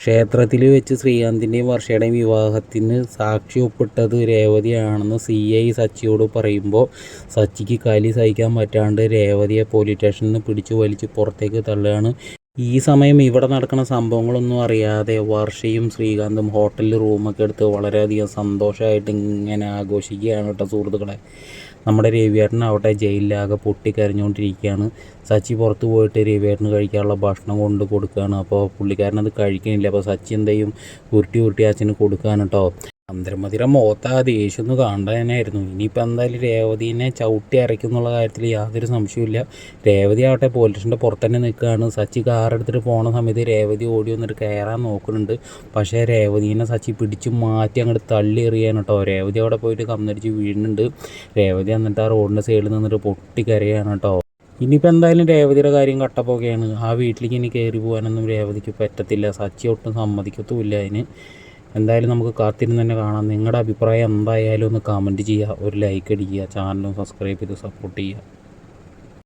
ക്ഷേത്രത്തിൽ വെച്ച് ശ്രീകാന്തിൻ്റെയും വർഷയുടെയും വിവാഹത്തിന് സാക്ഷി ഒപ്പിട്ടത് രേവതിയാണെന്ന് CI സച്ചിയോട് പറയുമ്പോൾ സച്ചിക്ക് കലി സഹിക്കാൻ പറ്റാണ്ട് രേവതിയെ പോലീസ് സ്റ്റേഷനിൽ നിന്ന് പിടിച്ചു വലിച്ച് പുറത്തേക്ക് തള്ളുകയാണ്. ഈ സമയം ഇവിടെ നടക്കുന്ന സംഭവങ്ങളൊന്നും അറിയാതെ വർഷയും ശ്രീകാന്തും ഹോട്ടലിൽ റൂമൊക്കെ എടുത്ത് വളരെയധികം സന്തോഷമായിട്ട് ഇങ്ങനെ ആഘോഷിക്കുകയാണ് കേട്ടോ സുഹൃത്തുക്കളെ. നമ്മുടെ രവിയേട്ടനാവട്ടെ ജയിലിലാകെ പൊട്ടിക്കരഞ്ഞുകൊണ്ടിരിക്കുകയാണ്. സച്ചി പുറത്ത് പോയിട്ട് രവിയേട്ടന് കഴിക്കാനുള്ള ഭക്ഷണം കൊണ്ട് കൊടുക്കുകയാണ്. അപ്പോൾ പുള്ളിക്കാരനത് കഴിക്കണില്ല. അപ്പോൾ സച്ചി എന്ത് ചെയ്യും, ഉരുട്ടി അച്ഛന് കൊടുക്കുകയാണ് കേട്ടോ. ചന്ദ്രമതിയുടെ മുഖത്ത് ആ ദേഷ്യം ഒന്ന് കാണാനായിരുന്നു. ഇനിയിപ്പോൾ എന്തായാലും രേവതിനെ ചവിട്ടി അരയ്ക്കും എന്നുള്ള കാര്യത്തിൽ യാതൊരു സംശയമില്ല. രേവതി ആവട്ടെ പോലീസ് സ്റ്റേഷൻ്റെ പുറത്ത് തന്നെ നിൽക്കുകയാണ്. സച്ചി കാർ എടുത്തിട്ട് പോകുന്ന സമയത്ത് രേവതി ഓടി വന്നിട്ട് കയറാൻ നോക്കുന്നുണ്ട്. പക്ഷേ രേവതിനെ സച്ചി പിടിച്ച് മാറ്റി അങ്ങോട്ട് തള്ളി എറിയാണ് കേട്ടോ. രേവതി അവിടെ പോയിട്ട് കന്നടിച്ച് വീഴുന്നുണ്ട്. രേവതി എന്നിട്ട് ആ റോഡിൻ്റെ സൈഡിൽ നിന്നിട്ട് പൊട്ടിക്കരയാണ് കേട്ടോ. ഇനിയിപ്പോൾ എന്തായാലും രേവതിയുടെ കാര്യം കട്ടപ്പോക്കെയാണ്. ആ വീട്ടിലേക്ക് ഇനി കയറി പോകാനൊന്നും രേവതിക്ക് പറ്റത്തില്ല. സച്ചി ഒട്ടും സമ്മതിക്കത്തുമില്ല അതിന്. എന്തായാലും നമുക്ക് കാത്തിരുന്ന് തന്നെ കാണാം. നിങ്ങളുടെ അഭിപ്രായം എന്തായാലും ഒന്ന് കമൻറ്റ് ചെയ്യുക, ഒരു ലൈക്ക് അടിക്കുക, ചാനലും സബ്സ്ക്രൈബ് ചെയ്ത് സപ്പോർട്ട് ചെയ്യുക.